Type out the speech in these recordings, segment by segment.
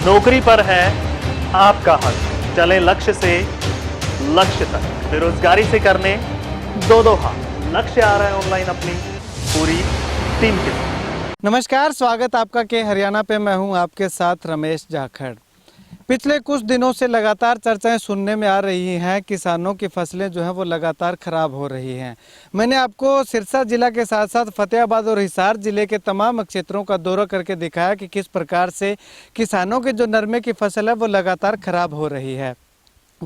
नौकरी पर है आपका हक, चले लक्ष्य से लक्ष्य तक, बेरोजगारी से करने दो दो हाथ। लक्ष्य आ रहा है ऑनलाइन अपनी पूरी टीम के साथ। नमस्कार, स्वागत आपका के हरियाणा पे। मैं हूं आपके साथ रमेश जाखड़। पिछले कुछ दिनों से लगातार चर्चाएं सुनने में आ रही हैं, किसानों की फसलें जो हैं वो लगातार ख़राब हो रही हैं। मैंने आपको सिरसा जिला के साथ साथ फतेहाबाद और हिसार जिले के तमाम क्षेत्रों का दौरा करके दिखाया कि किस प्रकार से किसानों के जो नरमे की फसल है वो लगातार ख़राब हो रही है।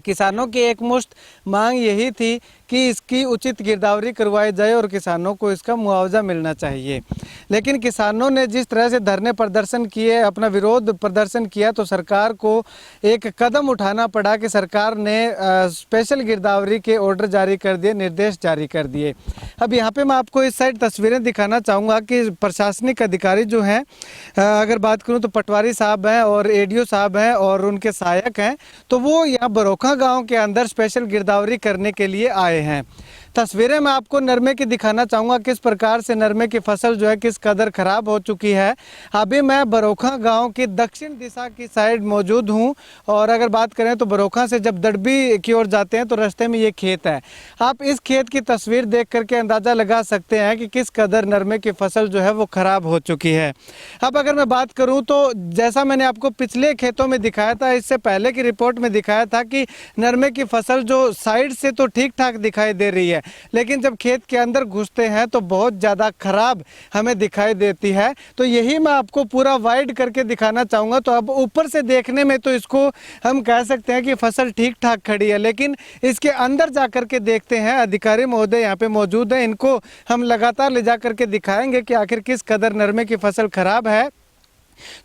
किसानों की एकमुश्त मांग यही थी कि इसकी उचित गिरदावरी करवाई जाए और किसानों को इसका मुआवजा मिलना चाहिए। लेकिन किसानों ने जिस तरह से धरने प्रदर्शन किए, अपना विरोध प्रदर्शन किया, तो सरकार को एक कदम उठाना पड़ा कि सरकार ने स्पेशल गिरदावरी के ऑर्डर जारी कर दिए, निर्देश जारी कर दिए। अब यहाँ पे मैं आपको इस साइड तस्वीरें दिखाना चाहूँगा कि प्रशासनिक अधिकारी जो हैं, अगर बात करूँ तो पटवारी साहब हैं और एडीओ साहब हैं और उनके सहायक हैं, तो वो यहाँ बरोखा गांव के अंदर स्पेशल गिरदावरी करने के लिए आए हैं। तस्वीरें मैं आपको नरमे की दिखाना चाहूँगा, किस प्रकार से नरमे की फसल जो है किस कदर ख़राब हो चुकी है। अभी मैं बरोखा गांव की दक्षिण दिशा की साइड मौजूद हूं और अगर बात करें तो बरोखा से जब दड़बी की ओर जाते हैं तो रास्ते में ये खेत है। आप इस खेत की तस्वीर देख करके अंदाज़ा लगा सकते हैं कि किस कदर नरमे की फसल जो है वो ख़राब हो चुकी है। अब अगर मैं बात करूँ तो जैसा मैंने आपको पिछले खेतों में दिखाया था, इससे पहले की रिपोर्ट में दिखाया था कि नरमे की फसल जो साइड से तो ठीक ठाक दिखाई दे रही है, लेकिन जब खेत के अंदर घुसते हैं तो बहुत ज़्यादा खराब हमें दिखाई देती है। तो यही मैं आपको पूरा वाइड करके दिखाना चाहूँगा। तो अब ऊपर से देखने में तो इसको हम कह सकते हैं कि फसल ठीक ठाक खड़ी है, लेकिन इसके अंदर जा कर के देखते हैं, अधिकारी महोदय यहाँ पे मौजूद हैं, इनको हम लगातार ले जा करके दिखाएंगे कि आखिर किस कदर नरमे की फसल खराब है।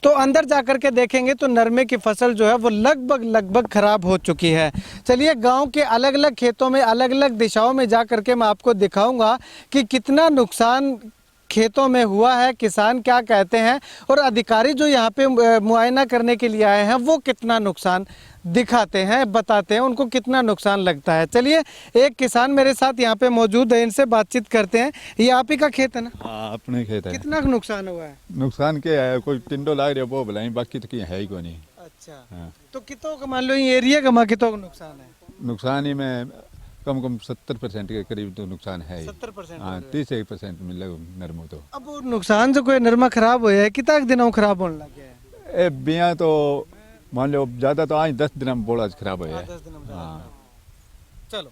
तो अंदर जाकर के देखेंगे तो नरमे की फसल जो है वो लगभग खराब हो चुकी है। चलिए गांव के अलग अलग खेतों में अलग अलग दिशाओं में जा करके मैं आपको दिखाऊंगा कि कितना नुकसान खेतों में हुआ है, किसान क्या कहते हैं और अधिकारी जो यहाँ पे मुआयना करने के लिए आए हैं वो कितना नुकसान दिखाते हैं, बताते हैं उनको कितना नुकसान लगता है। चलिए, एक किसान मेरे साथ यहाँ पे मौजूद है, इनसे बातचीत करते हैं। ये आप ही का खेत है ना? हाँ, अपने खेत है। कितना नुकसान हुआ है? नुकसान क्या है, कोई टिंडो लाग रहा वो भलाई, बाकी तो है ही कोई नहीं। अच्छा, हाँ। तो कितों का मान लो ये एरिया का कितों का नुकसान है? नुकसान ही में कम 70% के करीब तो नुकसान है ही। 70%? हाँ, 30% मिल नरमो तो। अब वो नुकसान जो कोई नरमा खराब होया है, कितना दिनों खराब होने लग गया है? ए बिया तो मान लो ज्यादा तो आज 10 दिन में बोला खराब हो है। 10 दिन में। हाँ। चलो,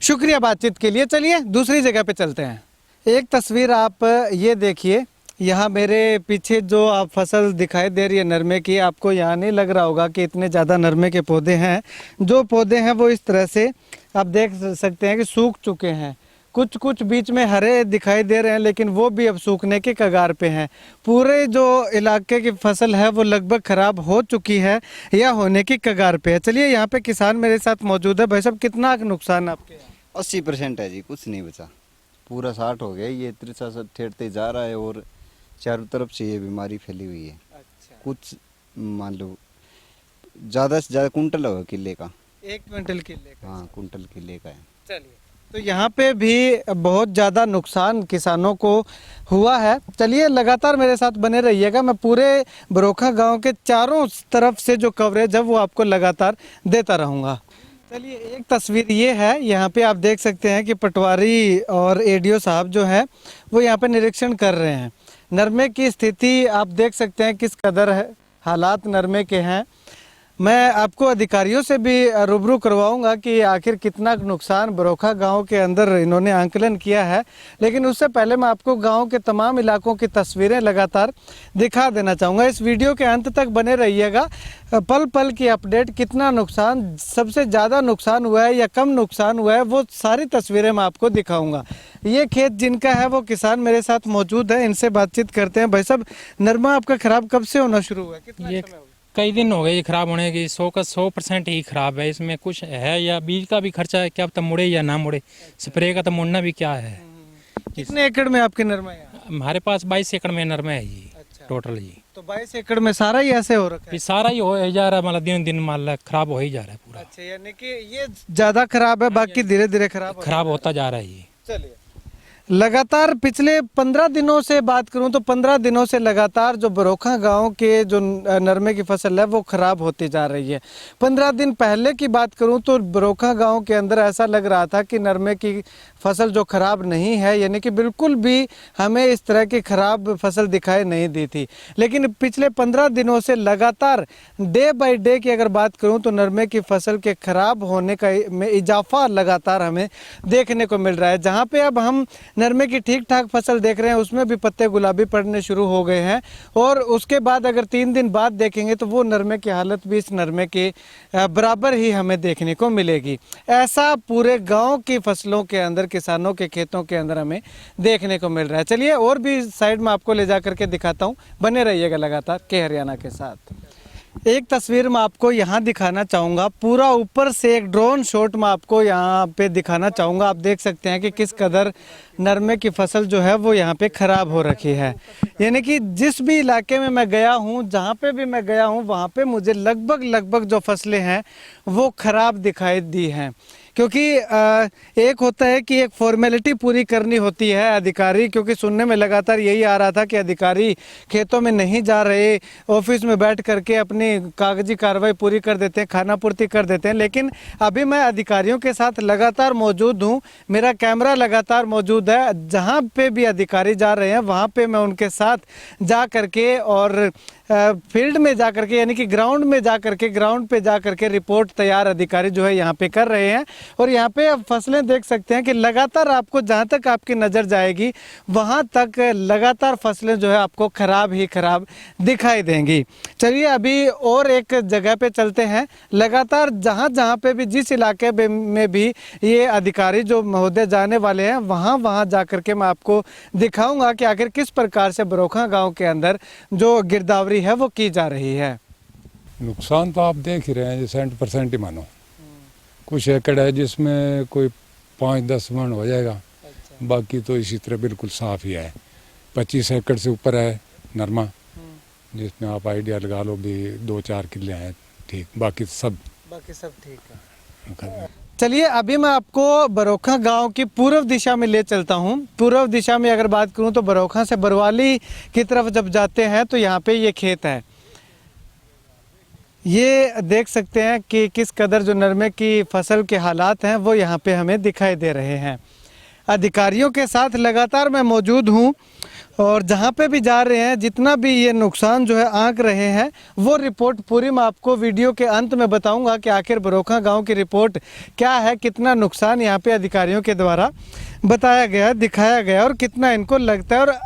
शुक्रिया बातचीत के लिए। चलिए दूसरी जगह पे चलते हैं। एक तस्वीर आप ये देखिए, यहाँ मेरे पीछे जो आप फसल दिखाई दे रही है नरमे की, आपको यहाँ नहीं लग रहा होगा कि इतने ज़्यादा नरमे के पौधे हैं। जो पौधे हैं वो इस तरह से आप देख सकते हैं कि सूख चुके हैं। कुछ कुछ बीच में हरे दिखाई दे रहे हैं, लेकिन वो भी अब सूखने के कगार पे हैं। पूरे जो इलाके की फसल है वो लगभग खराब हो चुकी है या होने की कगार पे है। चलिए, यहाँ पे किसान मेरे साथ मौजूद है। भाई साहब, कितना नुकसान आपके? 80% है जी, कुछ नहीं बचा। पूरा 60 हो गया। ये तिरछा सा ठेरते जा रहा है और चारों तरफ से ये बीमारी फैली हुई है। अच्छा, कुछ मान लो ज़्यादा से ज़्यादा कुंटल होगा किले का। 1 क्विंटल किले का? हाँ, कुंटल किले का है। चलिए, तो यहाँ पे भी बहुत ज़्यादा नुकसान किसानों को हुआ है। चलिए, लगातार मेरे साथ बने रहिएगा। मैं पूरे बरोखा गांव के चारों तरफ से जो कवरेज है वो आपको लगातार देता रहूँगा। चलिए, एक तस्वीर ये है, यहाँ पे आप देख सकते हैं कि पटवारी और एडीओ साहब जो हैं वो यहाँ पे निरीक्षण कर रहे हैं। नरमे की स्थिति आप देख सकते हैं किस कदर है, हालात नरमे के हैं। मैं आपको अधिकारियों से भी रूबरू करवाऊंगा कि आखिर कितना नुकसान बरोखा गांव के अंदर इन्होंने आंकलन किया है, लेकिन उससे पहले मैं आपको गांव के तमाम इलाकों की तस्वीरें लगातार दिखा देना चाहूँगा। इस वीडियो के अंत तक बने रहिएगा। पल पल की अपडेट, कितना नुकसान, सबसे ज़्यादा नुकसान हुआ है या कम नुकसान हुआ है, वो सारी तस्वीरें मैं आपको दिखाऊँगा। ये खेत जिनका है वो किसान मेरे साथ मौजूद है, इनसे बातचीत करते हैं। भाई साहब, नरमा आपका खराब कब से होना शुरू हुआ है? कितना समय हो गया? कई दिन हो गए ये खराब होने की। 100% ही खराब है। इसमें कुछ है या बीज का भी खर्चा है, क्या पता मुड़े या ना मुड़े। स्प्रे का तो मुड़ना भी क्या है। कितने एकड़ में आपके नरमा है? हमारे पास 22 एकड़ में नरमा है जी। अच्छा, टोटल जी। तो 22 एकड़ में सारा ही ऐसे हो रखा है? ये सारा ही हो जा रहा है, मतलब दिन दिन माल खराब हो ही जा रहा है पूरा। अच्छा, यानी कि ये ज्यादा खराब है, बाकी धीरे धीरे खराब खराब होता जा रहा है ये। चलिए, लगातार पिछले 15 दिनों से बात करूं तो 15 दिनों से लगातार जो बरोखा गांव के जो नरमे की फसल है वो ख़राब होती जा रही है। 15 दिन पहले की बात करूं तो बरोखा गांव के अंदर ऐसा लग रहा था कि नरमे की फसल जो ख़राब नहीं है, यानी कि बिल्कुल भी हमें इस तरह की ख़राब फसल दिखाई नहीं दी थी। लेकिन पिछले 15 दिनों से लगातार डे बाय डे की अगर बात करूं तो नरमे की फसल के ख़राब होने का में इजाफा लगातार हमें देखने को मिल रहा है। जहाँ पे अब हम नरमे की ठीक ठाक फसल देख रहे हैं उसमें भी पत्ते गुलाबी पड़ने शुरू हो गए हैं, और उसके बाद अगर 3 दिन बाद देखेंगे तो वो नरमे की हालत भी इस नरमे के बराबर ही हमें देखने को मिलेगी। ऐसा पूरे गांव की फसलों के अंदर, किसानों के खेतों के अंदर हमें देखने को मिल रहा है। चलिए और भी साइड में आपको ले जा करके दिखाता हूँ, बने रहिएगा लगातार के हरियाणा के साथ। एक तस्वीर मैं आपको यहाँ दिखाना चाहूँगा, पूरा ऊपर से एक ड्रोन शॉट मैं आपको यहाँ पे दिखाना चाहूँगा। आप देख सकते हैं कि किस कदर नरमे की फसल जो है वो यहाँ पे ख़राब हो रखी है। यानी कि जिस भी इलाके में मैं गया हूँ, जहाँ पे भी मैं गया हूँ, वहाँ पे मुझे लगभग जो फसलें हैं वो ख़राब दिखाई दी हैं। क्योंकि एक होता है कि एक फॉर्मेलिटी पूरी करनी होती है अधिकारी, क्योंकि सुनने में लगातार यही आ रहा था कि अधिकारी खेतों में नहीं जा रहे, ऑफिस में बैठ करके अपनी कागजी कार्रवाई पूरी कर देते हैं, खाना पूर्ति कर देते हैं। लेकिन अभी मैं अधिकारियों के साथ लगातार मौजूद हूँ, मेरा कैमरा लगातार मौजूद है। जहाँ पे भी अधिकारी जा रहे हैं वहाँ पे मैं उनके साथ जा करके और फील्ड में जा करके, यानी कि ग्राउंड में जा करके, ग्राउंड पे जा करके रिपोर्ट तैयार अधिकारी जो है यहाँ पे कर रहे हैं। और यहाँ पे आप फसलें देख सकते हैं कि लगातार आपको जहाँ तक आपकी नज़र जाएगी वहाँ तक लगातार फसलें जो है आपको ख़राब ही ख़राब दिखाई देंगी। चलिए अभी और एक जगह पे चलते हैं। लगातार जहाँ पे भी, जिस इलाके में भी ये अधिकारी जो महोदय जाने वाले हैं वहाँ जा करके मैं आपको दिखाऊँगा कि आखिर किस प्रकार से बरोखा गाँव के अंदर जो गिरदावरी है वो की जा रही है। नुकसान तो आप देख ही रहे हैं, 60% ही मानो। कुछ एकड़ है जिसमें कोई 5-10 मन हो जाएगा। अच्छा। बाकी तो इसी तरह बिल्कुल साफ ही है। 25 एकड़ से ऊपर है नरमा, जिसमें आप आइडिया लगा लो भी 2-4 किले हैं ठीक, बाकी सब ठीक है। चलिए अभी मैं आपको बरोखा गांव की पूर्व दिशा में ले चलता हूं। पूर्व दिशा में अगर बात करूं तो बरोखा से बरवाली की तरफ जब जाते हैं तो यहाँ पे ये खेत है। ये देख सकते हैं कि किस कदर जो नरमे की फसल के हालात हैं वो यहाँ पे हमें दिखाई दे रहे हैं। अधिकारियों के साथ लगातार मैं मौजूद हूँ और जहाँ पे भी जा रहे हैं, जितना भी ये नुकसान जो है आंक रहे हैं वो रिपोर्ट पूरी मैं आपको वीडियो के अंत में बताऊंगा कि आखिर बरोखा गांव की रिपोर्ट क्या है, कितना नुकसान यहाँ पे अधिकारियों के द्वारा बताया गया, दिखाया गया और कितना इनको लगता है, और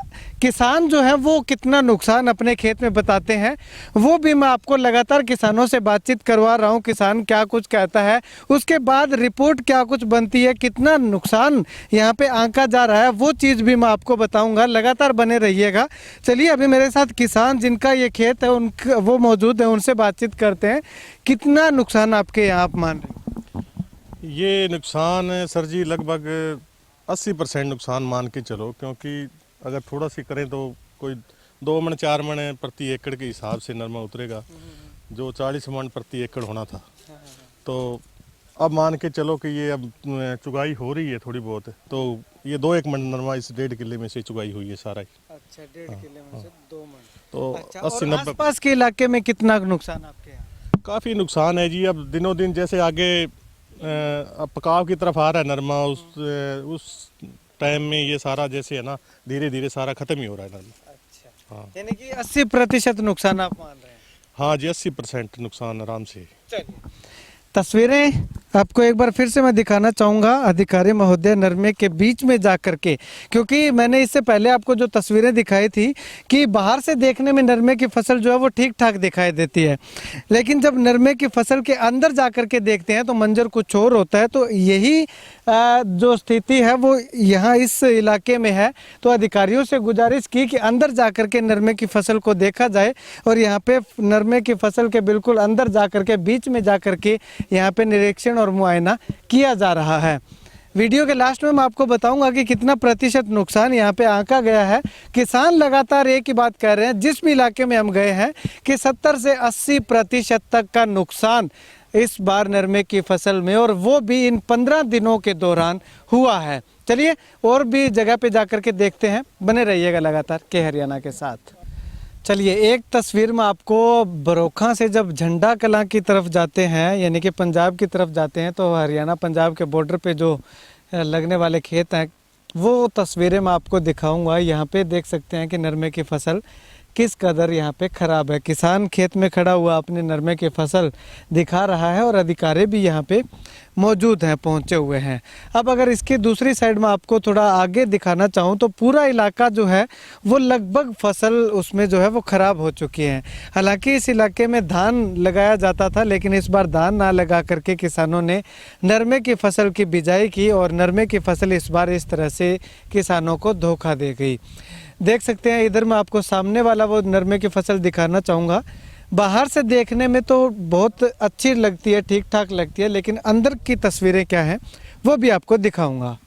किसान जो है वो कितना नुकसान अपने खेत में बताते हैं वो भी मैं आपको लगातार किसानों से बातचीत करवा रहा हूँ। किसान क्या कुछ कहता है, उसके बाद रिपोर्ट क्या कुछ बनती है, कितना नुकसान यहाँ पे आंका जा रहा है, वो चीज़ भी मैं आपको बताऊँगा। लगातार बने रहिएगा। चलिए अभी मेरे साथ किसान जिनका ये खेत है उनका वो मौजूद है, उनसे बातचीत करते हैं। कितना नुकसान आपके यहाँ आप मान रहे हैं? ये नुकसान है सर जी लगभग 80% नुकसान मान के चलो, क्योंकि अगर थोड़ा सी करें तो कोई 2 मन 4 मन प्रति एकड़ के हिसाब से नरमा उतरेगा, जो 40 मन प्रति एकड़ होना था। तो अब मान के चलो कि ये अब चुगाई हो रही है थोड़ी बहुत, तो ये 2-1 मन नरमा इस 1.5 किले में से चुगाई हुई है सारा ही। अच्छा, 1.5 किले में से 2 मन। तो अच्छा, 80-90 आसपास के इलाके में कितना नुकसान आपके यहाँ? काफ़ी नुकसान है जी। अब दिनों दिन जैसे आगे अब पकाव की तरफ आ रहा है नरमा, उस टाइम में ये सारा जैसे है ना धीरे धीरे सारा खत्म ही हो रहा है नरमा। अच्छा, हाँ, यानी कि 80% नुकसान आप मान रहे हैं? हाँ जी, 80% नुकसान आराम से। चलिए तस्वीरें आपको एक बार फिर से मैं दिखाना चाहूँगा अधिकारी महोदय नरमे के बीच में जा कर के, क्योंकि मैंने इससे पहले आपको जो तस्वीरें दिखाई थी कि बाहर से देखने में नरमे की फसल जो है वो ठीक ठाक दिखाई देती है, लेकिन जब नरमे की फसल के अंदर जा कर के देखते हैं तो मंजर कुछ और होता है। तो यही जो स्थिति है वो यहाँ इस इलाके में है। तो अधिकारियों से गुजारिश की कि अंदर जा कर के नरमे की फसल को देखा जाए, और यहाँ पे नरमे की फसल के बिल्कुल अंदर जा कर के, बीच में जा कर के यहाँ पे निरीक्षण और मुआयना किया जा रहा है। वीडियो के लास्ट में मैं आपको बताऊंगा कि कितना प्रतिशत नुकसान यहाँ पे आंका गया है। किसान लगातार एक ही बात कह रहे हैं, जिस भी इलाके में हम गए हैं, कि 70 से 80% तक का नुकसान इस बार नरमे की फसल में, और वो भी इन 15 दिनों के दौरान हुआ है। चलिए और भी जगह पे जाकर के देखते हैं, बने रहिएगा लगातार के हरियाणा के साथ। चलिए एक तस्वीर में आपको बरोखा से जब झंडा कलां की तरफ जाते हैं, यानी कि पंजाब की तरफ जाते हैं, तो हरियाणा पंजाब के बॉर्डर पे जो लगने वाले खेत हैं वो तस्वीरें मैं आपको दिखाऊंगा। यहाँ पे देख सकते हैं कि नरमे की फसल किस कदर यहाँ पे ख़राब है। किसान खेत में खड़ा हुआ अपने नरमे की फसल दिखा रहा है और अधिकारी भी यहाँ पे मौजूद हैं, पहुँचे हुए हैं। अब अगर इसकी दूसरी साइड में आपको थोड़ा आगे दिखाना चाहूँ तो पूरा इलाका जो है वो लगभग फसल उसमें जो है वो ख़राब हो चुकी है। हालांकि इस इलाके में धान लगाया जाता था, लेकिन इस बार धान ना लगा करके किसानों ने नरमे की फसल की बिजाई की और नरमे की फसल इस बार इस तरह से किसानों को धोखा दे गई। देख सकते हैं इधर मैं आपको सामने वाला वो नरमे की फसल दिखाना चाहूँगा। बाहर से देखने में तो बहुत अच्छी लगती है, ठीक ठाक लगती है, लेकिन अंदर की तस्वीरें क्या हैं वो भी आपको दिखाऊंगा।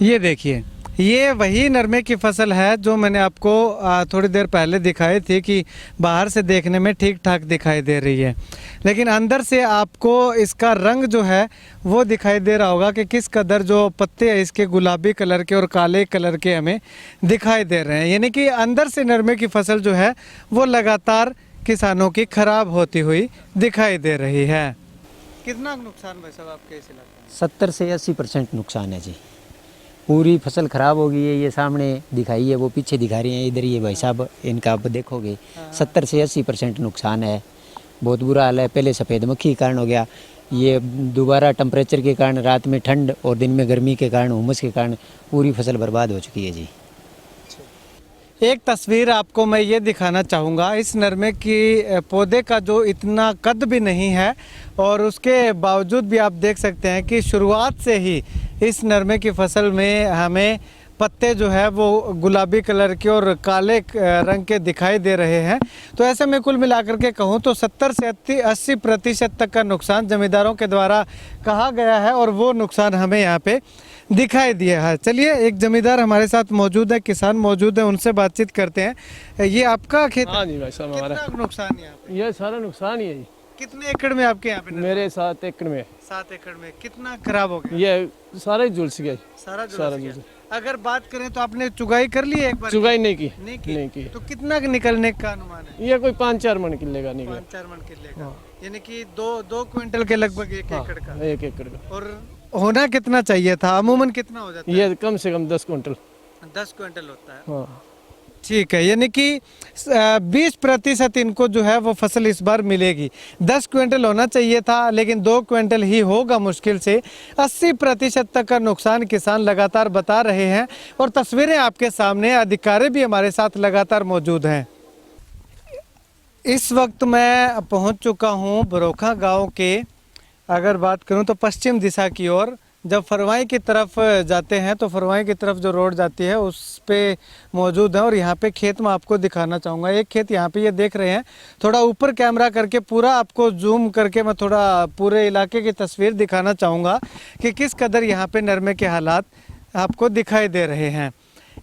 ये देखिए, ये वही नरमे की फसल है जो मैंने आपको थोड़ी देर पहले दिखाई थी कि बाहर से देखने में ठीक ठाक दिखाई दे रही है, लेकिन अंदर से आपको इसका रंग जो है वो दिखाई दे रहा होगा कि किस कदर जो पत्ते हैं इसके गुलाबी कलर के और काले कलर के हमें दिखाई दे रहे हैं। यानी कि अंदर से नरमे की फसल जो है वो लगातार किसानों की खराब होती हुई दिखाई दे रही है। कितना नुकसान भाई साहब आपके इस इलाके में? 70 से 80% नुकसान है जी। पूरी फसल ख़राब हो गई है। ये सामने दिखाई है, वो पीछे दिखा रही हैं, इधर ये भाई साहब इनका आप देखोगे 70 से 80% नुकसान है। बहुत बुरा हाल है। पहले सफ़ेद मक्खी के कारण हो गया, ये दोबारा टेम्परेचर के कारण, रात में ठंड और दिन में गर्मी के कारण, उमस के कारण पूरी फसल बर्बाद हो चुकी है जी। एक तस्वीर आपको मैं ये दिखाना चाहूँगा। इस नरमे की पौधे का जो इतना कद भी नहीं है और उसके बावजूद भी आप देख सकते हैं कि शुरुआत से ही इस नरमे की फसल में हमें पत्ते जो है वो गुलाबी कलर के और काले रंग के दिखाई दे रहे हैं। तो ऐसे में कुल मिलाकर के कहूँ तो 70 से 80% तक का नुकसान जमींदारों के द्वारा कहा गया है और वो नुकसान हमें यहाँ पे दिखाई दिया है। चलिए एक जमींदार हमारे साथ मौजूद है, किसान मौजूद है, उनसे बातचीत करते हैं। ये आपका खेत? हाँ जी भाई साहब, हमारा कितना नुकसान है यहाँ पे? ये सारा नुकसान ही है जी। कितने एकड़ में आपके यहाँ पे? मेरे 7 एकड़ में। 7 एकड़ में कितना खराब हो गया? ये सारा ही झुलस गया। सारा सारा गया। अगर बात करें तो आपने चुगाई कर ली है एक बार? चुगाई नहीं की। नहीं की। तो कितना निकलने का अनुमान है? ये कोई 5-4 मन किलेगा निकले। 5-4 मन किलेगा, यानी कि 2 क्विंटल के लगभग 1 एकड़ का। 1 एकड़ का। और होना कितना चाहिए था? अमूमन कितना हो जाता है? ये कम से कम 10 क्विंटल। 10 क्विंटल होता है। हाँ ठीक है, यानी कि 20% इनको जो है वो फसल इस बार मिलेगी। 10 क्विंटल होना चाहिए था, लेकिन 2 क्विंटल ही होगा मुश्किल से। 80% तक का नुकसान किसान लगातार बता रहे हैं और तस्वीरें आपके सामने, अधिकारी भी हमारे साथ लगातार मौजूद हैं। इस वक्त मैं पहुंच चुका हूं बरोखा गांव के, अगर बात करूं तो पश्चिम दिशा की ओर। जब फरवाई की तरफ जाते हैं तो फरवाई की तरफ जो रोड जाती है उस पे मौजूद है और यहाँ पे खेत में आपको दिखाना चाहूँगा। एक खेत यहाँ पे ये देख रहे हैं, थोड़ा ऊपर कैमरा करके पूरा आपको जूम करके मैं थोड़ा पूरे इलाके की तस्वीर दिखाना चाहूँगा कि किस कदर यहाँ पे नरमे के हालात आपको दिखाई दे रहे हैं।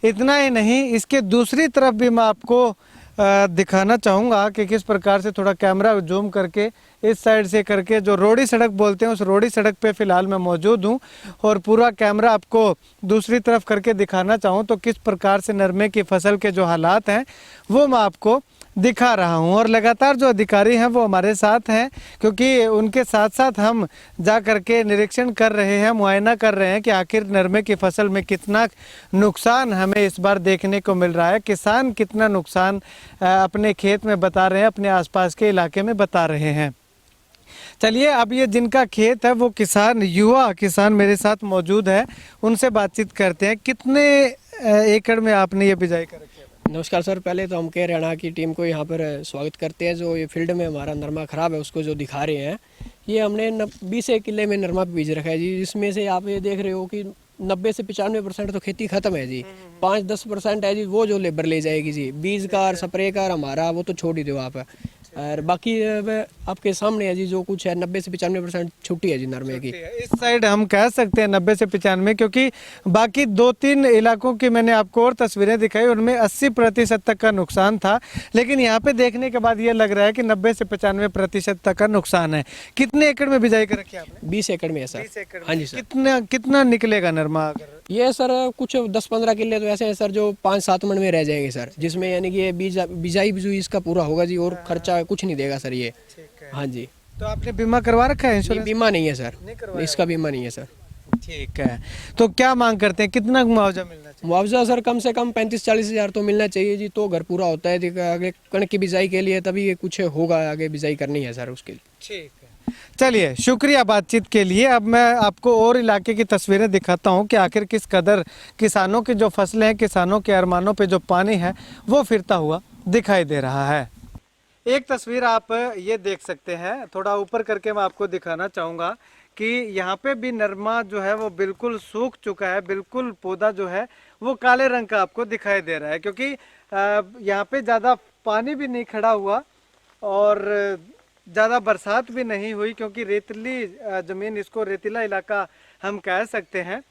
इतना ही नहीं, इसके दूसरी तरफ भी मैं आपको दिखाना चाहूँगा कि किस प्रकार से थोड़ा कैमरा जूम करके इस साइड से करके जो रोडी सड़क बोलते हैं उस रोडी सड़क पे फ़िलहाल मैं मौजूद हूँ और पूरा कैमरा आपको दूसरी तरफ करके दिखाना चाहूँ तो किस प्रकार से नरमे की फसल के जो हालात हैं वो मैं आपको दिखा रहा हूँ। और लगातार जो अधिकारी हैं वो हमारे साथ हैं, क्योंकि उनके साथ साथ हम जा करके निरीक्षण कर रहे हैं, मुआयना कर रहे हैं कि आखिर नरमे की फसल में कितना नुकसान हमें इस बार देखने को मिल रहा है। किसान कितना नुकसान अपने खेत में बता रहे हैं, अपने आसपास के इलाके में बता रहे हैं। चलिए अब ये जिनका खेत है वो किसान, युवा किसान मेरे साथ मौजूद है, उनसे बातचीत करते हैं। कितने एकड़ में आपने ये बिजाई कर रखी है? नमस्कार सर, पहले तो हम के हरियाणा की टीम को यहाँ पर स्वागत करते हैं। जो ये फील्ड में हमारा नरमा ख़राब है उसको जो दिखा रहे हैं, ये हमने 20 किले में नरमा बीज रखा है जी। जिसमें से आप ये देख रहे हो कि 90 से 95% तो खेती खत्म है जी। 5-10% है जी वो जो लेबर ले जाएगी जी। बीज का और स्प्रे का हमारा वो तो छोड़ ही दो आप। और बाकी आपके सामने है जी, जो कुछ है 90 से 95% छुट्टी है जी नरमे की। इस साइड हम कह सकते हैं 90 से 95, क्योंकि बाकी 2-3 इलाकों की मैंने आपको और तस्वीरें दिखाई, उनमें 80% तक का नुकसान था, लेकिन यहाँ पे देखने के बाद ये लग रहा है कि 90 से 95% तक का नुकसान है। कितने एकड़ में बिजाई कर रखी है आपने? 20 एकड़ में है सर। 20 एकड़ में। हाँ जी सर। कितना निकलेगा नरमा? अगर ये सर कुछ 10-15 किले तो ऐसे हैं सर जो 5-7 मन में रह जाएंगे सर, जिसमें यानी कि ये बिजाई बिजुई इसका पूरा होगा जी, और खर्चा कुछ नहीं देगा सर ये। हाँ जी। तो आपने बीमा करवा रखा है? इंश्योरेंस बीमा नहीं है सर, इसका बीमा नहीं है सर। ठीक है, तो क्या मांग करते हैं, कितना मुआवजा मिलना चाहिए? मुआवजा सर कम से कम 35-40 हज़ार तो मिलना चाहिए जी, तो घर पूरा होता है जी। आगे कणक की बिजाई के लिए तभी ये कुछ होगा, आगे बिजाई करनी है सर उसके लिए। ठीक है, चलिए शुक्रिया बातचीत के लिए। अब मैं आपको और इलाके की तस्वीरें दिखाता हूं कि आखिर किस कदर किसानों की जो फसलें हैं, किसानों के अरमानों पे जो पानी है वो फिरता हुआ दिखाई दे रहा है। एक तस्वीर आप ये देख सकते हैं, थोड़ा ऊपर करके मैं आपको दिखाना चाहूँगा कि यहाँ पे भी नरमा जो है वो बिल्कुल सूख चुका है, बिल्कुल पौधा जो है वो काले रंग का आपको दिखाई दे रहा है, क्योंकि यहाँ पे ज़्यादा पानी भी नहीं खड़ा हुआ और ज़्यादा बरसात भी नहीं हुई, क्योंकि रेतीली ज़मीन, इसको रेतीला इलाका हम कह सकते हैं।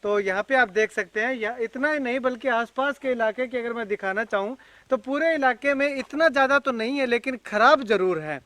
तो यहाँ पे आप देख सकते हैं, या इतना ही नहीं बल्कि आसपास के इलाके की अगर मैं दिखाना चाहूँ तो पूरे इलाके में इतना ज़्यादा तो नहीं है, लेकिन ख़राब ज़रूर है।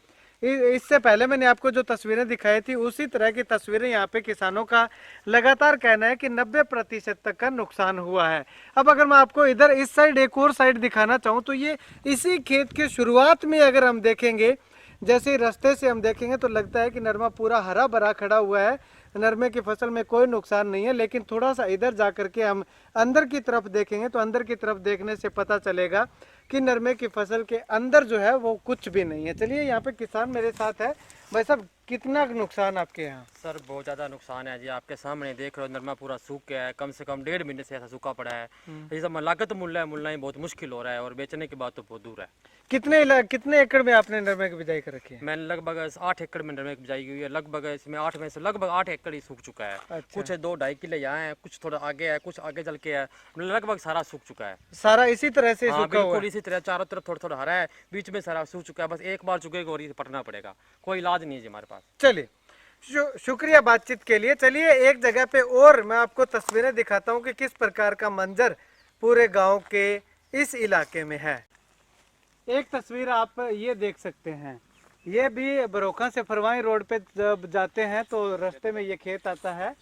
इससे पहले मैंने आपको जो तस्वीरें दिखाई थी उसी तरह की तस्वीरें यहाँ पे किसानों का लगातार कहना है कि 90% तक का नुकसान हुआ है। अब अगर मैं आपको इधर इस साइड एक और साइड दिखाना चाहूँ तो ये इसी खेत के शुरुआत में अगर हम देखेंगे, जैसे रास्ते से हम देखेंगे तो लगता है कि नरमा पूरा हरा भरा खड़ा हुआ है, नरमे की फसल में कोई नुकसान नहीं है। लेकिन थोड़ा सा इधर जा कर के हम अंदर की तरफ देखेंगे तो अंदर की तरफ देखने से पता चलेगा कि नरमे की फसल के अंदर जो है वो कुछ भी नहीं है। चलिए यहाँ पे किसान मेरे साथ है। भाई साहब, कितना नुकसान आपके यहाँ? सर बहुत ज़्यादा नुकसान है जी, आपके सामने देख रहे हो, नरमा पूरा सूख गया है, कम से कम 1.5 महीने से ऐसा सूखा पड़ा है। ये सब लागत मूल्य ही बहुत मुश्किल हो रहा है, और बेचने की बात तो बहुत दूर है। कितने एकड़ में आपने नरमे की बिजाई कर रखी है? मैंने लगभग 8 एकड़ में नरमे की बिजाई की हुई है। लगभग इसमें 8 में से लगभग 8 एकड़ ही सूख चुका है। अच्छा। कुछ 2-2.5 किले यहाँ है, कुछ थोड़ा आगे है, कुछ आगे चल के है, लगभग सारा सूख चुका है। सारा इसी तरह से हाँ, सूखा हुआ बिल्कुल है? इसी तरह चारों तरफ थोड़ा थोड़ा हरा है, बीच में सारा सूख चुका है। बस एक बार चुकेगा और ये पटना पड़ेगा, कोई इलाज नहीं है जी हमारे पास। चलिए शुक्रिया बातचीत के लिए। चलिए एक जगह पे और मैं आपको तस्वीरें दिखाता हूँ कि किस प्रकार का मंजर पूरे गांव के इस इलाके में है। एक तस्वीर आप ये देख सकते हैं, ये भी बरोखा से फरवाई रोड पे जब जाते हैं तो रास्ते में ये खेत आता है,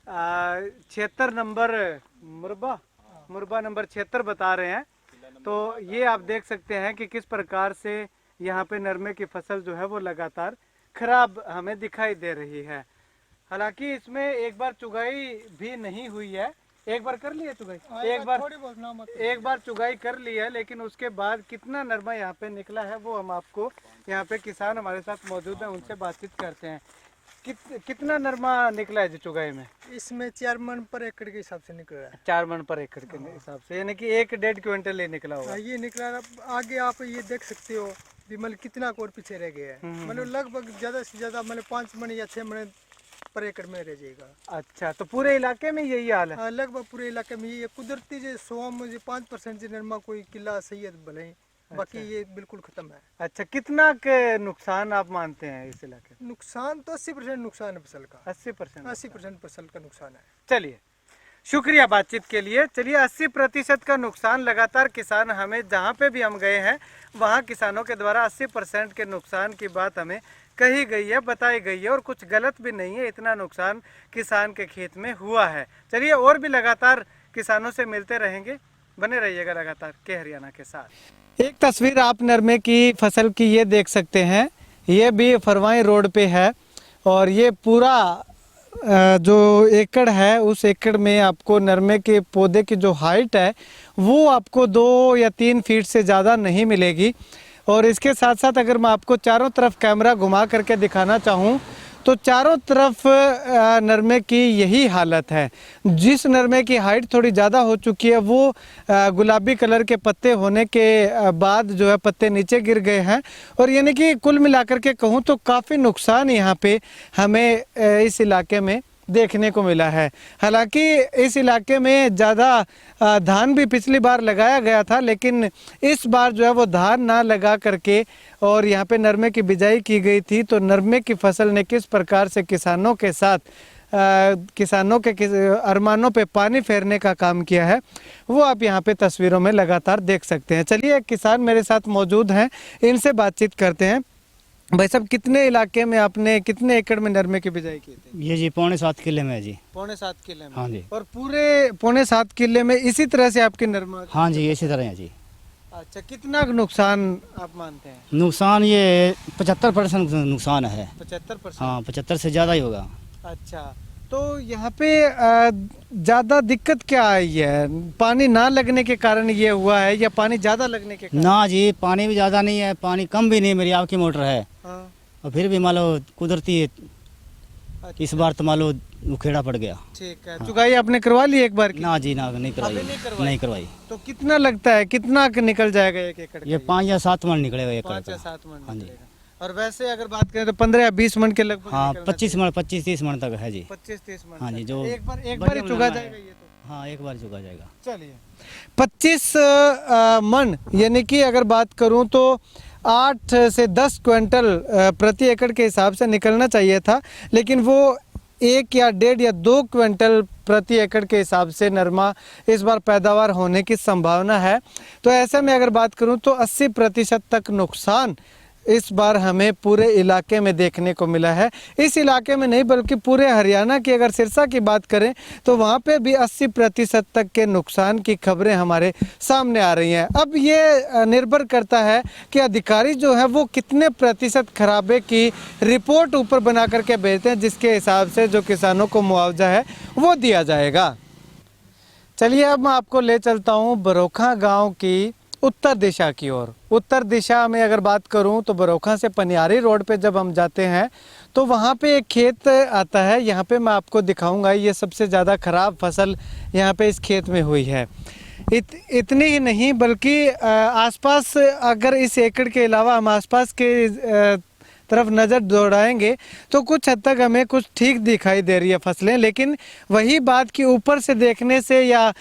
76 नंबर मुरबा नंबर 76 बता रहे हैं। तो ये आप देख सकते हैं कि किस प्रकार से यहाँ पे नरमे की फसल जो है वो लगातार खराब हमें दिखाई दे रही है। हालांकि इसमें एक बार चुगाई भी नहीं हुई है, एक बार कर लिया चुगाई, एक बार चुगाई कर ली है, लेकिन उसके बाद कितना नरमा यहाँ पे निकला है वो हम आपको, यहाँ पे किसान हमारे साथ मौजूद हैं, उनसे बातचीत करते हैं। कितना नरमा निकला है जी चुगाई में? इसमें 4 मन पर एकड़ के हिसाब से निकल रहा है। 4 मन पर एकड़ के हिसाब से, यानी कि 1-1.5 क्विंटल ही निकला होगा। ये निकला। आगे आप ये देख सकते हो मतलब कितना और पीछे रह गया है, मतलब लगभग ज्यादा से ज्यादा मतलब 5 मन या 6 मन पर एकड़ में रह जाएगा। अच्छा, तो पूरे इलाके में यही हाल है? हाँ, लगभग पूरे इलाके में ये कुदरती जो 100% नरमा कोई किला सही है भले, बाकी ये बिल्कुल खत्म है। अच्छा, कितना के नुकसान आप मानते हैं इस इलाके में? नुकसान तो 80% नुकसान है फसल का। 80% फसल का नुकसान है। चलिए शुक्रिया बातचीत के लिए। चलिए 80% का नुकसान लगातार किसान हमें, जहाँ पे भी हम गए हैं वहाँ किसानों के द्वारा 80% के नुकसान की बात हमें कही गई है, बताई गई है, और कुछ गलत भी नहीं है। इतना नुकसान किसान के खेत में हुआ है। चलिए और भी लगातार किसानों से मिलते रहेंगे, बने रहिएगा लगातार के हरियाणा के साथ। एक तस्वीर आप नरमे की फसल की ये देख सकते हैं, ये भी फरवाई रोड पे है, और ये पूरा जो एकड़ है उस एकड़ में आपको नरमे के पौधे की जो हाइट है वो आपको 2 या 3 फीट से ज़्यादा नहीं मिलेगी। और इसके साथ साथ अगर मैं आपको चारों तरफ कैमरा घुमा करके दिखाना चाहूँ तो चारों तरफ नरमे की यही हालत है। जिस नरमे की हाइट थोड़ी ज़्यादा हो चुकी है वो गुलाबी कलर के पत्ते होने के बाद जो है पत्ते नीचे गिर गए हैं, और यानी कि कुल मिलाकर के कहूँ तो काफ़ी नुकसान यहाँ पे हमें इस इलाके में देखने को मिला है। हालांकि इस इलाके में ज़्यादा धान भी पिछली बार लगाया गया था, लेकिन इस बार जो है वो धान ना लगा करके और यहाँ पे नरमे की बिजाई की गई थी। तो नरमे की फसल ने किस प्रकार से किसानों के साथ किसानों के अरमानों पे पानी फेरने का काम किया है, वो आप यहाँ पे तस्वीरों में लगातार देख सकते हैं। चलिए, एक किसान मेरे साथ मौजूद हैं, इनसे बातचीत करते हैं। भाई साहब, कितने इलाके में आपने कितने एकड़ में नरमे की बिजाई की थी? ये जी 7.25 किले में है जी। 7.25 किले में? हाँ जी। और पूरे 7.25 किले में इसी तरह से आपकी नरमा? हाँ जी, इसी तरह है जी। अच्छा, कितना नुकसान आप मानते हैं? नुकसान ये 75% नुकसान है। 75%? हाँ, 75 से ज़्यादा ही होगा। अच्छा, तो यहाँ पे ज़्यादा दिक्कत क्या आई है? पानी ना लगने के कारण ये हुआ है या पानी ज़्यादा लगने के कारण? ना जी, पानी भी ज़्यादा नहीं है, पानी कम भी नहीं, मेरी आपकी मोटर है। हाँ। और फिर भी मान लो कुदरती इस बार तो मान लो उखेड़ा पड़ गया। ठीक है। चुगाई आपने करवा ली एक बार की? ना जी, ना नहीं करवाई। नहीं करवाई। तो कितना लगता है, कितना निकल जाएगा 1 एकड़? ये 5 या 7 मन निकलेगा 1 एकड़। 5 या 7 मन? हाँ जी। और वैसे अगर बात करें तो 15 या 20 मन के लगभग? हाँ, 25-30 मन तक है जी। 25-30 मन? हाँ जी, जो एक बार ही चुगा जाएगा ये तो? हाँ, एक बार चुका जाएगा। चलिए, 25 मन, यानी कि अगर बात करूं तो 8 से 10 क्विंटल प्रति एकड़ के हिसाब से निकलना चाहिए था, लेकिन वो 1 या 1.5 या 2 क्विंटल प्रति एकड़ के हिसाब से नरमा इस बार पैदावार होने की संभावना है। तो ऐसे में अगर बात करूं तो 80% तक नुकसान इस बार हमें पूरे इलाके में देखने को मिला है। इस इलाके में नहीं बल्कि पूरे हरियाणा की अगर सिरसा की बात करें तो वहाँ पे भी 80% तक के नुकसान की खबरें हमारे सामने आ रही हैं। अब ये निर्भर करता है कि अधिकारी जो है वो कितने प्रतिशत खराबे की रिपोर्ट ऊपर बना करके भेजते हैं, जिसके हिसाब से जो किसानों को मुआवजा है वो दिया जाएगा। चलिए, अब मैं आपको ले चलता हूँ बरोखा गाँव की उत्तर दिशा की ओर। उत्तर दिशा में अगर बात करूं तो बरोखा से पनियारी रोड पे जब हम जाते हैं तो वहां पे एक खेत आता है। यहां पे मैं आपको दिखाऊंगा, ये सबसे ज़्यादा ख़राब फसल यहां पे इस खेत में हुई है। इतनी ही नहीं बल्कि आसपास अगर इस एकड़ के अलावा हम आसपास के तरफ नज़र दौड़ाएंगे तो कुछ हद तक हमें कुछ ठीक दिखाई दे रही है फसलें, लेकिन वही बात कि ऊपर से देखने से या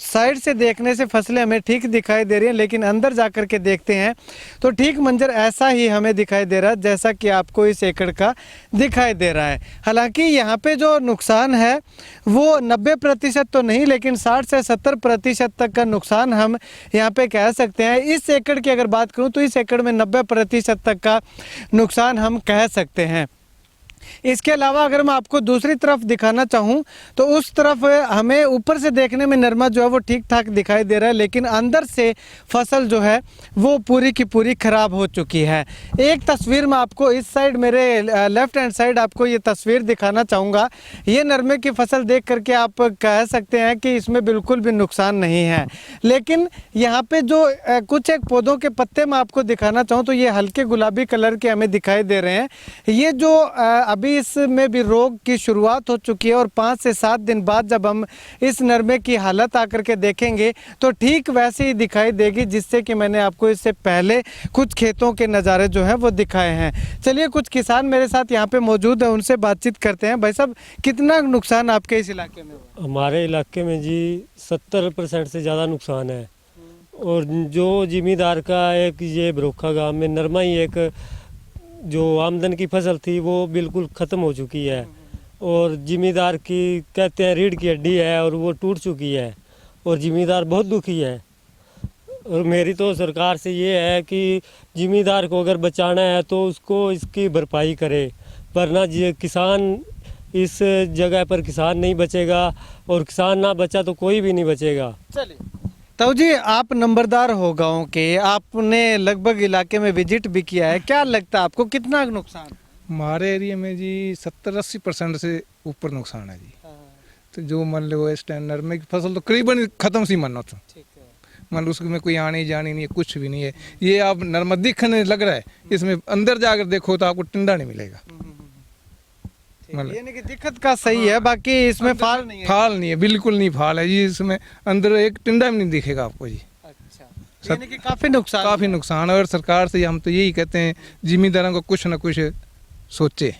साइड से देखने से फसलें हमें ठीक दिखाई दे रही हैं, लेकिन अंदर जा कर के देखते हैं तो ठीक मंजर ऐसा ही हमें दिखाई दे रहा है जैसा कि आपको इस एकड़ का दिखाई दे रहा है। हालांकि यहाँ पे जो नुकसान है वो 90% तो नहीं, लेकिन 60 से 70% तक का नुकसान हम यहाँ पे कह सकते हैं। इस एकड़ की अगर बात करूँ तो इस एकड़ में 90% तक का नुकसान हम कह सकते हैं। इसके अलावा अगर मैं आपको दूसरी तरफ दिखाना चाहूँ तो उस तरफ हमें ऊपर से देखने में नरमा जो है वो ठीक ठाक दिखाई दे रहा है, लेकिन अंदर से फसल जो है वो पूरी की पूरी ख़राब हो चुकी है। एक तस्वीर मैं आपको इस साइड, मेरे लेफ्ट हैंड साइड आपको ये तस्वीर दिखाना चाहूँगा। ये नरमे की फसल देख करके आप कह सकते हैं कि इसमें बिल्कुल भी नुकसान नहीं है, लेकिन यहाँ पे जो कुछ एक पौधों के पत्ते मैं आपको दिखाना चाहूँ तो ये हल्के गुलाबी कलर के हमें दिखाई दे रहे हैं। ये जो अभी इसमें भी रोग की शुरुआत हो चुकी है और 5 से 7 दिन बाद जब हम इस नरमे की हालत आकर के देखेंगे तो ठीक वैसे ही दिखाई देगी जिससे कि मैंने आपको इससे पहले कुछ खेतों के नज़ारे जो हैं वो दिखाए हैं। चलिए, कुछ किसान मेरे साथ यहाँ पे मौजूद हैं, उनसे बातचीत करते हैं। भाई साहब, कितना नुकसान आपके इस इलाके में हुआ? हमारे इलाके में जी 70% से ज़्यादा नुकसान है। और जो जिमीदार का एक ये बरोखा गाँव में नरमा ही एक जो आमदन की फसल थी वो बिल्कुल ख़त्म हो चुकी है। और जिमीदार की कहते हैं रीढ़ की हड्डी है और वो टूट चुकी है और जिमीदार बहुत दुखी है। और मेरी तो सरकार से ये है कि जिमीदार को अगर बचाना है तो उसको इसकी भरपाई करे, वरना किसान इस जगह पर किसान नहीं बचेगा और किसान ना बचा तो कोई भी नहीं बचेगा। चलिए ताऊ जी, आप नंबरदार हो गाँव के, आपने लगभग इलाके में विजिट भी किया है, क्या लगता है आपको कितना नुकसान? हमारे एरिया में जी 70-80% से ऊपर नुकसान है जी। तो जो मान लो इस टाइम नरमे की फसल तो करीबन ख़त्म सी मानो तो मान लो उसमें कोई आनी जानी नहीं है, कुछ भी नहीं है। ये आप नरमा दिखने लग रहा है, इसमें अंदर जाकर देखो तो आपको टिंडा नहीं मिलेगा। यानी कि दिक्कत का सही है, बाकी इसमें फाल नहीं है। फाल नहीं है, बिल्कुल नहीं फाल है जी। इसमें अंदर एक टिंडा भी नहीं दिखेगा आपको जी। अच्छा, यानी कि काफी नुकसान है। और सरकार से हम तो यही कहते हैं जिम्मेदारों को कुछ न कुछ सोचे।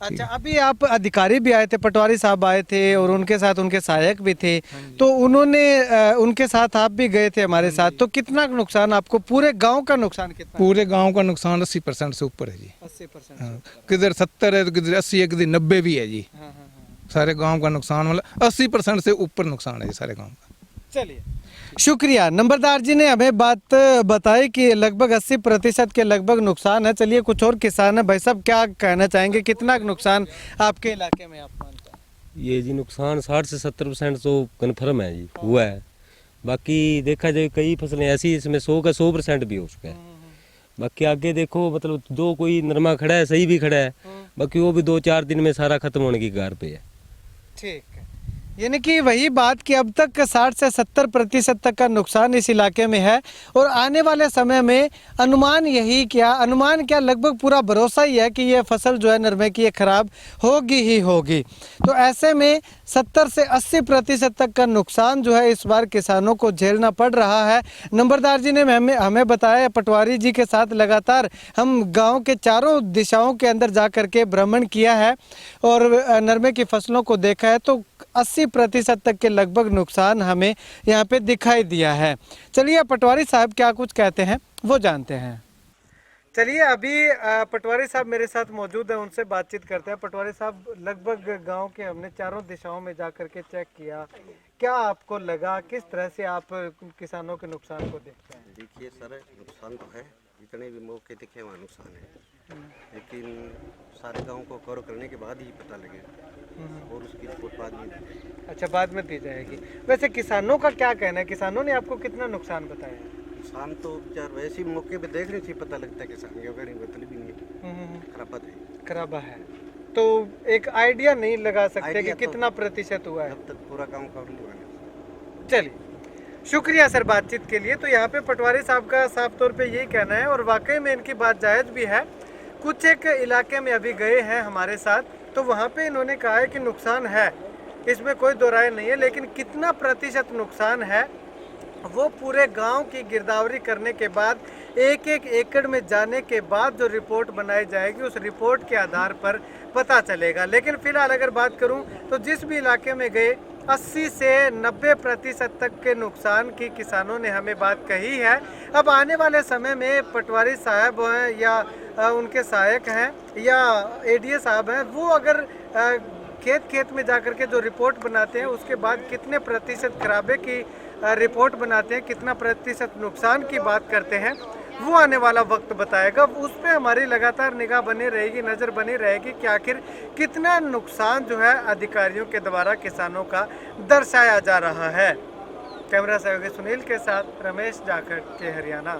अच्छा, अभी आप अधिकारी भी आए थे, पटवारी साहब आए थे और उनके साथ उनके सहायक भी थे, तो उन्होंने उनके साथ आप भी गए थे हमारे साथ, तो कितना नुकसान आपको, पूरे गांव का नुकसान कितना? पूरे गांव का नुकसान 80% से ऊपर है जी। 80%? हाँ, किधर 70 है तो किधर 80 है, किधर 90 भी है जी। सारे गांव का नुकसान मतलब 80% से ऊपर नुकसान है जी सारे गांव का। चलिए, शुक्रिया। नंबरदार जी ने हमें बात बताई कि लगभग 80% के लगभग नुकसान है। चलिए, कुछ और किसान है, भाई साहब क्या कहना चाहेंगे, कितना नुकसान आपके इलाके में आप मानते हैं? ये जी नुकसान 60 से 70% तो कन्फर्म है जी, हुआ है। बाकी देखा जाए कई फसलें ऐसी इसमें 100 का 100% भी हो चुका है। बाकी आगे देखो, मतलब जो कोई नरमा खड़ा है सही भी खड़ा है, बाकी वो भी 2-4 दिन में सारा खत्म होने की कगार पे है। ठीक है, यानी कि वही बात कि अब तक 60 से 70% तक का नुकसान इस इलाके में है और आने वाले समय में अनुमान क्या लगभग पूरा भरोसा ही है कि ये फसल जो है नरमे की ये खराब होगी ही होगी। तो ऐसे में 70 से 80% तक का नुकसान जो है इस बार किसानों को झेलना पड़ रहा है। नंबरदार जी ने हमें बताया, पटवारी जी के साथ लगातार हम गाँव के चारों दिशाओं के अंदर जा करके भ्रमण किया है और नरमे की फसलों को देखा है, तो 80% तक के लगभग नुकसान हमें यहाँ पे दिखाई दिया है। चलिए, पटवारी साहब क्या कुछ कहते हैं वो जानते हैं। चलिए, अभी पटवारी साहब मेरे साथ मौजूद हैं, उनसे बातचीत करते हैं। पटवारी साहब, लगभग गांव के हमने चारों दिशाओं में जा करके चेक किया, क्या आपको लगा, किस तरह से आप किसानों के नुकसान को देखते हैं? देखिए सर, नुकसान तो है, जितने भी मौके दिखे वहाँ नुकसान है, लेकिन सारे गाँव को कवर करने के बाद ही पता लगेगा और उसकी रिपोर्ट बाद में दी जाएगी। अच्छा, बाद में दी जाएगी। वैसे किसानों का क्या कहना है, किसानों ने आपको कितना नुकसान बताया? किसान तो बेचार वैसे ही मौके पे देखने से पता लगता है, किसान की अगर मतलब भी नहीं खराबा है, तो एक आइडिया नहीं लगा सकते कि कितना प्रतिशत हुआ है, जब तक पूरा काम कर नहीं। चलिए, शुक्रिया सर बातचीत के लिए। तो यहाँ पे पटवारी साहब का साफ तौर पे यही कहना है और वाकई में इनकी बात जायज़ भी है। कुछ एक इलाके में अभी गए हैं हमारे साथ, तो वहाँ पे इन्होंने कहा है कि नुकसान है, इसमें कोई दो राय नहीं है, लेकिन कितना प्रतिशत नुकसान है वो पूरे गांव की गिरदावरी करने के बाद, एक एक एकड़ में जाने के बाद जो रिपोर्ट बनाई जाएगी, उस रिपोर्ट के आधार पर पता चलेगा। लेकिन फिलहाल अगर बात करूं तो जिस भी इलाके में गए 80 से 90% तक के नुकसान की किसानों ने हमें बात कही है। अब आने वाले समय में पटवारी साहब हैं या उनके सहायक हैं या एडीए साहब हैं, वो अगर खेत में जाकर के जो रिपोर्ट बनाते हैं उसके बाद कितने प्रतिशत खराबे की रिपोर्ट बनाते हैं, कितना प्रतिशत नुकसान की बात करते हैं, वो आने वाला वक्त बताएगा। उस पर हमारी लगातार निगाह बनी रहेगी, नज़र बनी रहेगी कि आखिर कितना नुकसान जो है अधिकारियों के द्वारा किसानों का दर्शाया जा रहा है। कैमरा सहयोगी सुनील के साथ रमेश जाखड़ के हरियाणा।